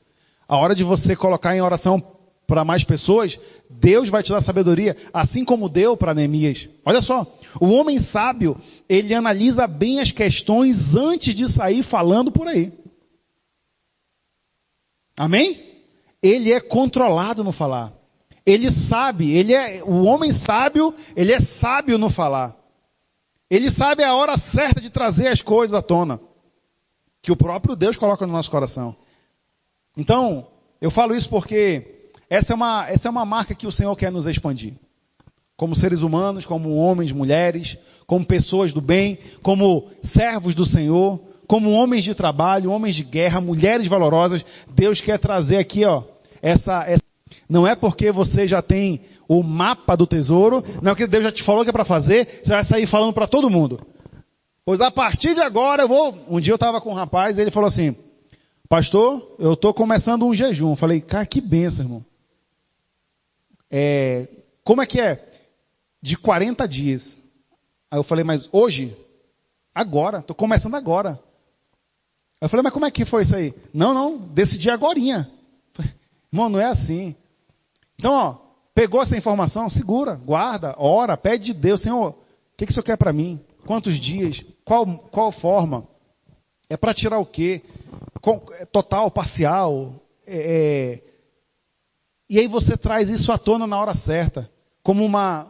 B: A hora de você colocar em oração para mais pessoas, Deus vai te dar sabedoria, assim como deu para Neemias. Olha só, o homem sábio, ele analisa bem as questões antes de sair falando por aí. Amém? Ele é controlado no falar. Ele sabe, o homem sábio, ele é sábio no falar. Ele sabe a hora certa de trazer as coisas à tona, que o próprio Deus coloca no nosso coração. Então, eu falo isso porque essa é uma marca que o Senhor quer nos expandir. Como seres humanos, como homens, mulheres, como pessoas do bem, como servos do Senhor, como homens de trabalho, homens de guerra, mulheres valorosas. Deus quer trazer aqui, essa. Não é porque você já tem o mapa do tesouro, não é porque Deus já te falou que é para fazer, você vai sair falando para todo mundo. Pois a partir de agora eu vou... Um dia eu estava com um rapaz e ele falou assim: pastor, eu estou começando um jejum. Eu falei, cara, que bênção, irmão. Como é que é? De 40 dias. Aí eu falei, mas hoje? Agora, estou começando agora. Eu falei, mas como é que foi isso aí? Não, decidi agorinha. Falei, irmão, não é assim. Então, pegou essa informação, segura, guarda, ora, pede de Deus, Senhor, o que o Senhor quer para mim? Quantos dias? Qual forma? É para tirar o quê? Total, parcial? E aí você traz isso à tona na hora certa, como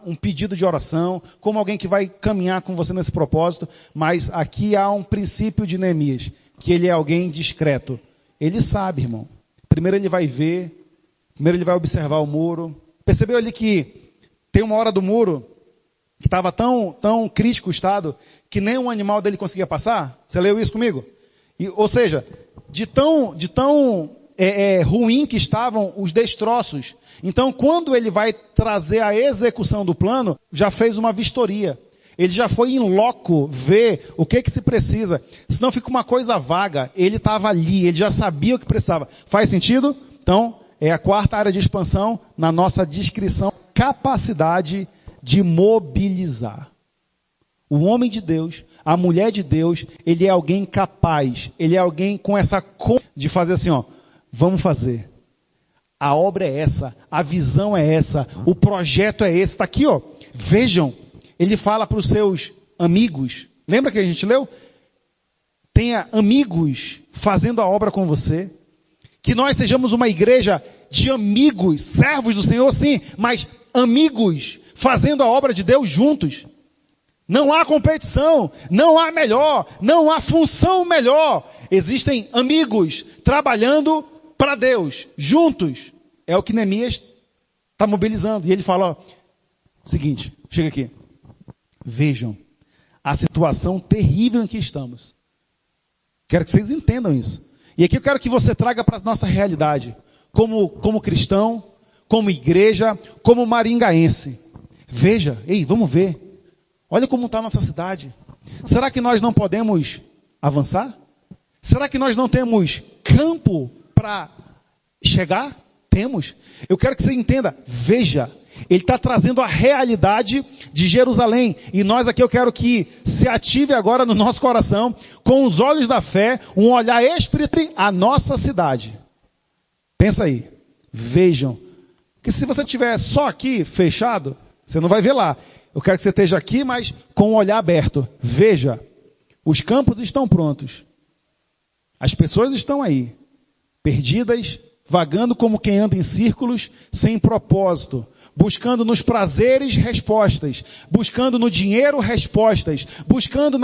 B: um pedido de oração, como alguém que vai caminhar com você nesse propósito. Mas aqui há um princípio de Neemias, que ele é alguém discreto. Ele sabe, irmão. Primeiro ele vai ver, primeiro ele vai observar o muro. Percebeu ali que tem uma hora do muro que estava tão crítico o estado que nem um animal dele conseguia passar? Você leu isso comigo? Ou seja, de tão ruim que estavam os destroços. Então, quando ele vai trazer a execução do plano, já fez uma vistoria. Ele já foi em loco ver o que se precisa. Senão fica uma coisa vaga. Ele estava ali, ele já sabia o que precisava. Faz sentido? Então, é a quarta área de expansão na nossa descrição. Capacidade de mobilizar. O homem de Deus, a mulher de Deus, ele é alguém capaz. Ele é alguém com essa de fazer assim, vamos fazer. A obra é essa, a visão é essa, o projeto é esse. Está aqui, vejam. Ele fala para os seus amigos. Lembra que a gente leu? Tenha amigos fazendo a obra com você. Que nós sejamos uma igreja de amigos, servos do Senhor, sim, mas amigos fazendo a obra de Deus juntos. Não há competição, não há melhor, não há função melhor. Existem amigos trabalhando para Deus, juntos. É o que Neemias está mobilizando. E ele fala, seguinte, chega aqui. Vejam a situação terrível em que estamos. Quero que vocês entendam isso. E aqui eu quero que você traga para a nossa realidade. Como cristão, como igreja, como maringaense. Veja, vamos ver. Olha como está a nossa cidade. Será que nós não podemos avançar? Será que nós não temos campo para chegar? Temos. Eu quero que você entenda. Veja, ele está trazendo a realidade de Jerusalém. E nós aqui eu quero que se ative agora no nosso coração, com os olhos da fé, um olhar espiritual à nossa cidade. Pensa aí. Vejam. Que se você estiver só aqui, fechado, você não vai ver lá. Eu quero que você esteja aqui, mas com o olhar aberto. Veja. Os campos estão prontos. As pessoas estão aí. Perdidas, vagando como quem anda em círculos, sem propósito. Buscando nos prazeres respostas, buscando no dinheiro respostas, buscando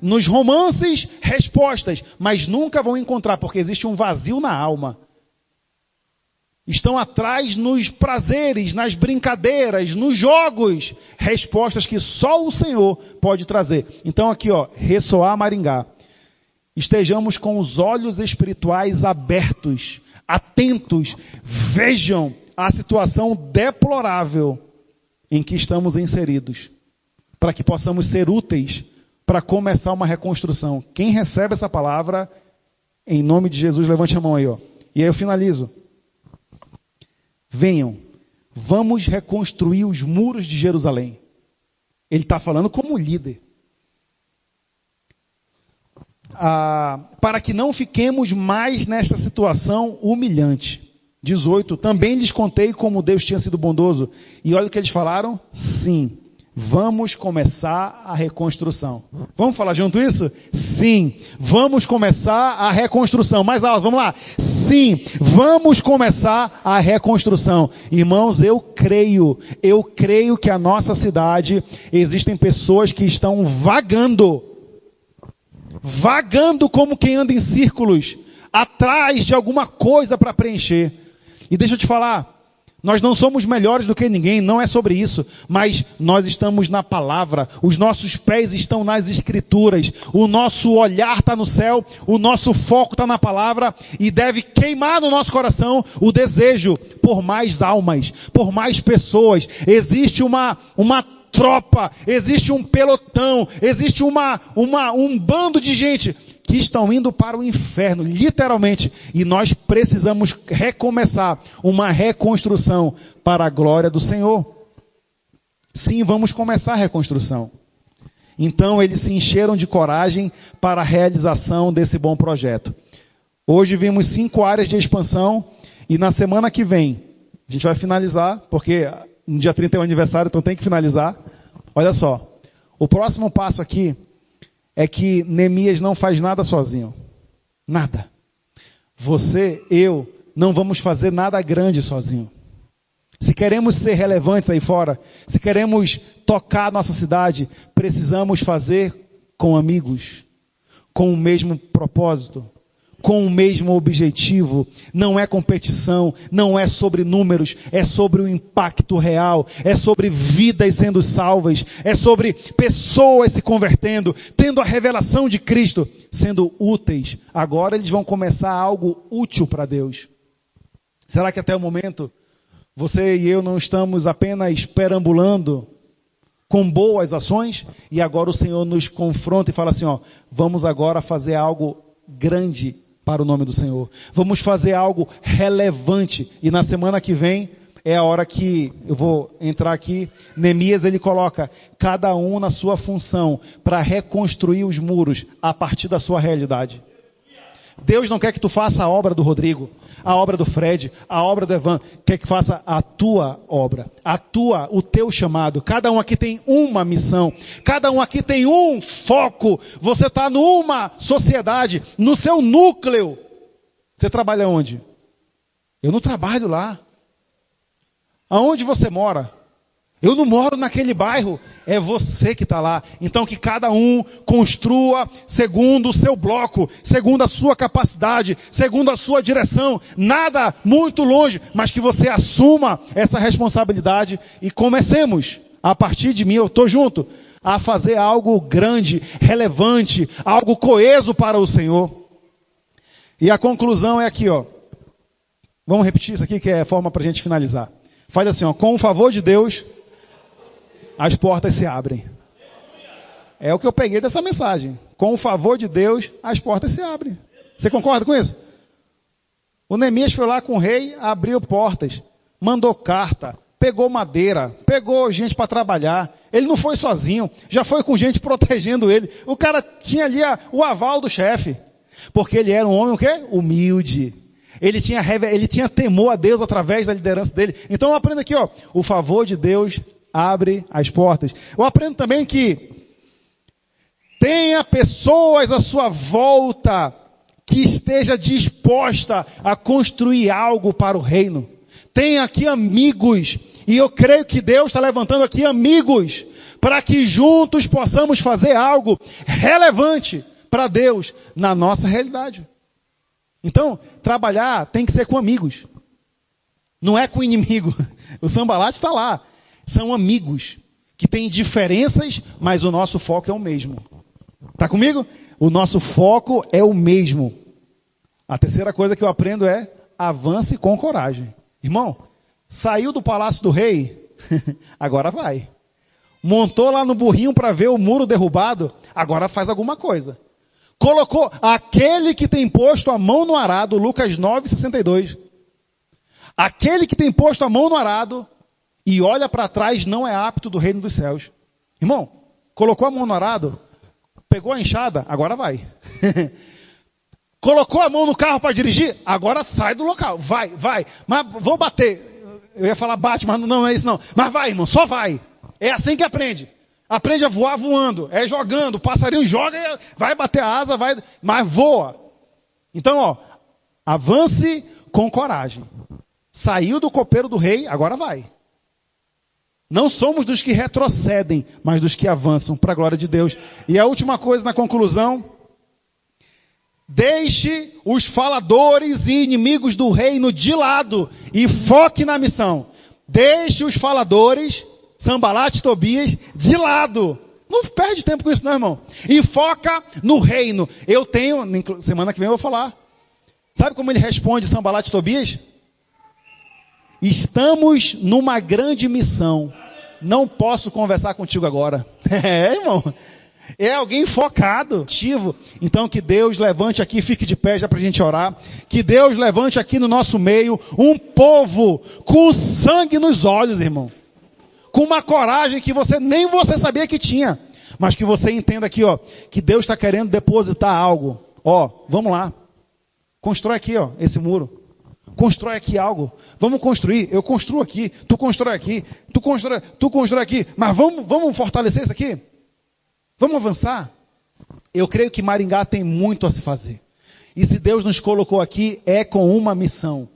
B: nos romances respostas, mas nunca vão encontrar, porque existe um vazio na alma. Estão atrás nos prazeres, nas brincadeiras, nos jogos, respostas que só o Senhor pode trazer. Então aqui, ressoar Maringá. Estejamos com os olhos espirituais abertos, atentos, vejam a situação deplorável em que estamos inseridos, para que possamos ser úteis para começar uma reconstrução. Quem recebe essa palavra, em nome de Jesus, levante a mão aí, E aí eu finalizo. Venham, vamos reconstruir os muros de Jerusalém. Ele está falando como líder. Para que não fiquemos mais nesta situação humilhante. 18, também lhes contei como Deus tinha sido bondoso. E olha o que eles falaram. Sim, vamos começar a reconstrução. Vamos falar junto isso? Sim, vamos começar a reconstrução. Mais alto, vamos lá. Sim, vamos começar a reconstrução. Irmãos, eu creio que a nossa cidade, existem pessoas que estão vagando como quem anda em círculos, atrás de alguma coisa para preencher. E deixa eu te falar, nós não somos melhores do que ninguém, não é sobre isso, mas nós estamos na palavra, os nossos pés estão nas escrituras, o nosso olhar está no céu, o nosso foco está na palavra, e deve queimar no nosso coração o desejo por mais almas, por mais pessoas. Existe uma tropa, existe um pelotão, existe um bando de gente que estão indo para o inferno, literalmente, e nós precisamos recomeçar uma reconstrução para a glória do Senhor. Sim, vamos começar a reconstrução. Então eles se encheram de coragem para a realização desse bom projeto. Hoje vimos 5 áreas de expansão, e na semana que vem, a gente vai finalizar, porque no dia 30 é o aniversário, então tem que finalizar. Olha só, o próximo passo aqui é que Neemias não faz nada sozinho. Nada. Você, eu, não vamos fazer nada grande sozinho. Se queremos ser relevantes aí fora, se queremos tocar a nossa cidade, precisamos fazer com amigos, com o mesmo propósito, com o mesmo objetivo. Não é competição, não é sobre números, é sobre o impacto real, é sobre vidas sendo salvas, é sobre pessoas se convertendo, tendo a revelação de Cristo, sendo úteis. Agora eles vão começar algo útil para Deus. Será que até o momento você e eu não estamos apenas perambulando com boas ações? E agora o Senhor nos confronta e fala assim, vamos agora fazer algo grande para o nome do Senhor. Vamos fazer algo relevante. E na semana que vem é a hora que eu vou entrar aqui. Neemias, ele coloca cada um na sua função para reconstruir os muros a partir da sua realidade. Deus não quer que tu faça a obra do Rodrigo, a obra do Fred, a obra do Evan. Quer que faça a tua obra, o teu chamado. Cada um aqui tem uma missão. Cada um aqui tem um foco. Você está numa sociedade, no seu núcleo. Você trabalha onde? Eu não trabalho lá. Aonde você mora? Eu não moro naquele bairro. É você que está lá. Então que cada um construa segundo o seu bloco, segundo a sua capacidade, segundo a sua direção. Nada muito longe, mas que você assuma essa responsabilidade e comecemos, a partir de mim, eu estou junto, a fazer algo grande, relevante, algo coeso para o Senhor. E a conclusão é aqui, Vamos repetir isso aqui que é a forma para a gente finalizar. Faz assim, com o favor de Deus, as portas se abrem. É o que eu peguei dessa mensagem. Com o favor de Deus, as portas se abrem. Você concorda com isso? O Neemias foi lá com o rei, abriu portas, mandou carta, pegou madeira, pegou gente para trabalhar. Ele não foi sozinho, já foi com gente protegendo ele. O cara tinha ali o aval do chefe, porque ele era um homem o quê? Humilde. Ele tinha temor a Deus através da liderança dele. Então eu aprendo aqui, ó, o favor de Deus abre as portas. Eu aprendo também que tenha pessoas à sua volta que esteja disposta a construir algo para o reino. Tenha aqui amigos, e eu creio que Deus está levantando aqui amigos, para que juntos possamos fazer algo relevante para Deus na nossa realidade. Então, trabalhar tem que ser com amigos. Não é com inimigo. O Sanbalate está lá. São amigos que têm diferenças, mas o nosso foco é o mesmo. Está comigo? O nosso foco é o mesmo. A terceira coisa que eu aprendo é avance com coragem. Irmão, saiu do palácio do rei, agora vai. Montou lá no burrinho para ver o muro derrubado, agora faz alguma coisa. Colocou aquele que tem posto a mão no arado, Lucas 9:62. Aquele que tem posto a mão no arado e olha para trás não é apto do reino dos céus. Irmão, colocou a mão no arado, pegou a enxada, agora vai. Colocou a mão no carro para dirigir, agora sai do local. Vai. Mas vou bater. Eu ia falar bate, mas não é isso não. Mas vai, irmão, só vai. É assim que aprende. Aprende a voar voando, é jogando, o passarinho joga, vai bater a asa, mas voa. Então, ó, avance com coragem. Saiu do copeiro do rei, agora vai. Não somos dos que retrocedem, mas dos que avançam para a glória de Deus. E a última coisa na conclusão, deixe os faladores e inimigos do reino de lado e foque na missão. Deixe os faladores, Sanbalate e Tobias, de lado. Não perde tempo com isso não, irmão. E foca no reino. Eu tenho, semana que vem eu vou falar. Sabe como ele responde, Sanbalate e Tobias? Estamos numa grande missão. Não posso conversar contigo agora. É, irmão. É alguém focado, ativo. Então que Deus levante aqui, fique de pé já para a gente orar. Que Deus levante aqui no nosso meio um povo com sangue nos olhos, irmão. Com uma coragem que nem você sabia que tinha. Mas que você entenda aqui, ó, que Deus está querendo depositar algo. Ó, vamos lá. Constrói aqui, ó, esse muro. Constrói aqui algo. Vamos construir. Eu construo aqui. Tu constrói aqui. Tu constrói aqui. Mas vamos fortalecer isso aqui? Vamos avançar? Eu creio que Maringá tem muito a se fazer. E se Deus nos colocou aqui, é com uma missão.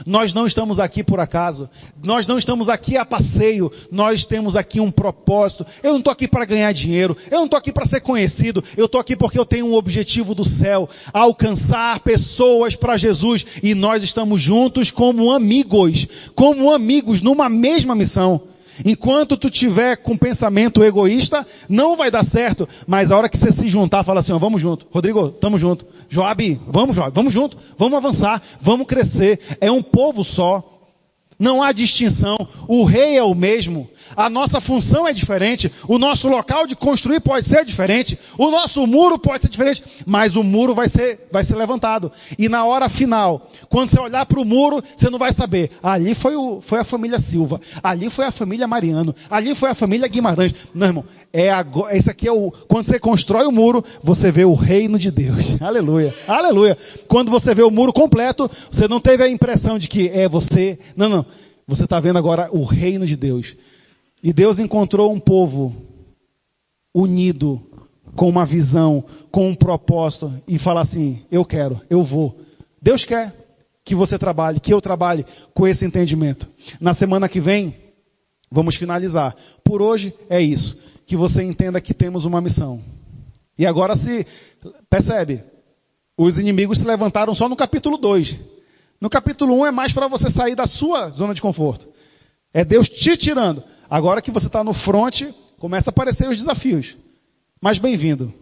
B: Nós não estamos aqui por acaso. Nós não estamos aqui a passeio. Nós temos aqui um propósito. Eu não estou aqui para ganhar dinheiro. Eu não estou aqui para ser conhecido. Eu estou aqui porque eu tenho um objetivo do céu. Alcançar pessoas para Jesus. E nós estamos juntos como amigos. Como amigos numa mesma missão. Enquanto tu tiver com pensamento egoísta, não vai dar certo. Mas a hora que você se juntar, fala assim, ó, vamos junto. Rodrigo, tamo junto. Joabe, vamos junto. Vamos avançar, vamos crescer. É um povo só. Não há distinção. O rei é o mesmo. A nossa função é diferente. O nosso local de construir pode ser diferente. O nosso muro pode ser diferente. Mas o muro vai ser levantado. E na hora final, quando você olhar para o muro, você não vai saber. Ali foi a família Silva. Ali foi a família Mariano. Ali foi a família Guimarães. Não, irmão. Esse aqui quando você constrói o muro, você vê o reino de Deus. Aleluia. Aleluia. Quando você vê o muro completo, você não teve a impressão de que é você. Não. Você está vendo agora o reino de Deus. E Deus encontrou um povo unido, com uma visão, com um propósito, e fala assim, eu quero, eu vou. Deus quer que você trabalhe, que eu trabalhe com esse entendimento. Na semana que vem, vamos finalizar. Por hoje é isso, que você entenda que temos uma missão. E agora se percebe, os inimigos se levantaram só no capítulo 2. No capítulo 1 é mais para você sair da sua zona de conforto. É Deus te tirando. Agora que você está no fronte, começa a aparecer os desafios. Mas bem-vindo.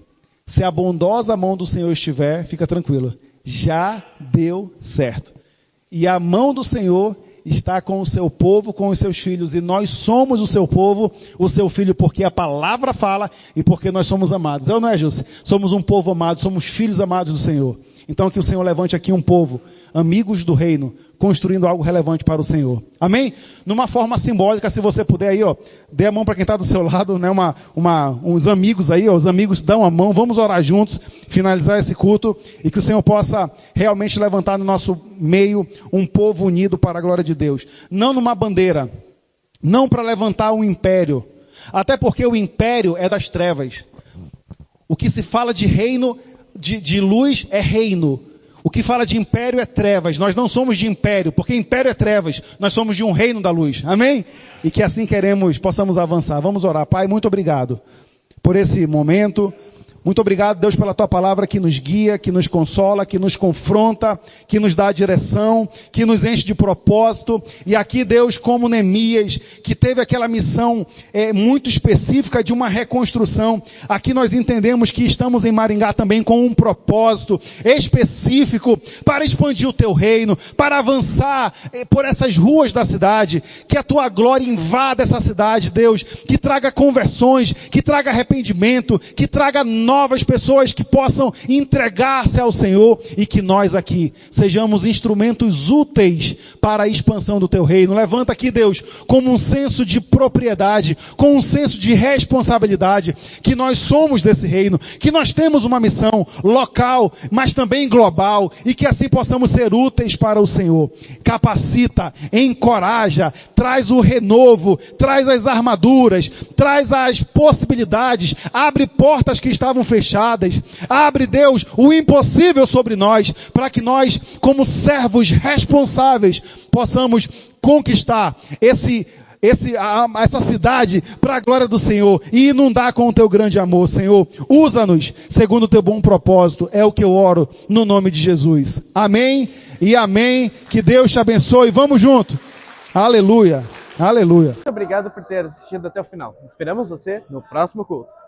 B: Se a bondosa mão do Senhor estiver, fica tranquilo. Já deu certo. E a mão do Senhor está com o seu povo, com os seus filhos. E nós somos o seu povo, o seu filho, porque a palavra fala e porque nós somos amados. É ou não é, Júlio? Somos um povo amado, somos filhos amados do Senhor. Então que o Senhor levante aqui um povo, amigos do reino, construindo algo relevante para o Senhor. Amém? Numa forma simbólica, se você puder aí, ó, dê a mão para quem está do seu lado, né? Uns amigos aí, ó, os amigos dão a mão, vamos orar juntos, finalizar esse culto, e que o Senhor possa realmente levantar no nosso meio um povo unido para a glória de Deus. Não numa bandeira, não para levantar um império, até porque o império é das trevas. O que se fala de reino, de luz é reino. O que fala de império é trevas. Nós não somos de império, porque império é trevas. Nós somos de um reino da luz. Amém? E que assim possamos avançar. Vamos orar. Pai, muito obrigado por esse momento. Muito obrigado, Deus, pela tua palavra que nos guia, que nos consola, que nos confronta, que nos dá direção, que nos enche de propósito. E aqui, Deus, como Neemias, que teve aquela missão muito específica de uma reconstrução. Aqui nós entendemos que estamos em Maringá também com um propósito específico para expandir o teu reino, para avançar por essas ruas da cidade. Que a tua glória invada essa cidade, Deus, que traga conversões, que traga arrependimento, que traga novas pessoas que possam entregar-se ao Senhor e que nós aqui sejamos instrumentos úteis para a expansão do teu reino. Levanta aqui, Deus, como um senso de propriedade, com um senso de responsabilidade, que nós somos desse reino, que nós temos uma missão local, mas também global, e que assim possamos ser úteis para o Senhor. Capacita, encoraja, traz o renovo, traz as armaduras, traz as possibilidades, abre portas que estavam fechadas, abre, Deus, o impossível sobre nós, para que nós, como servos responsáveis, possamos conquistar essa cidade para a glória do Senhor e inundar com o teu grande amor. Senhor, usa-nos segundo o teu bom propósito, é o que eu oro no nome de Jesus. Amém e amém. Que Deus te abençoe. Vamos junto. Aleluia. Aleluia.
A: Muito obrigado por ter assistido até o final. Esperamos você no próximo culto.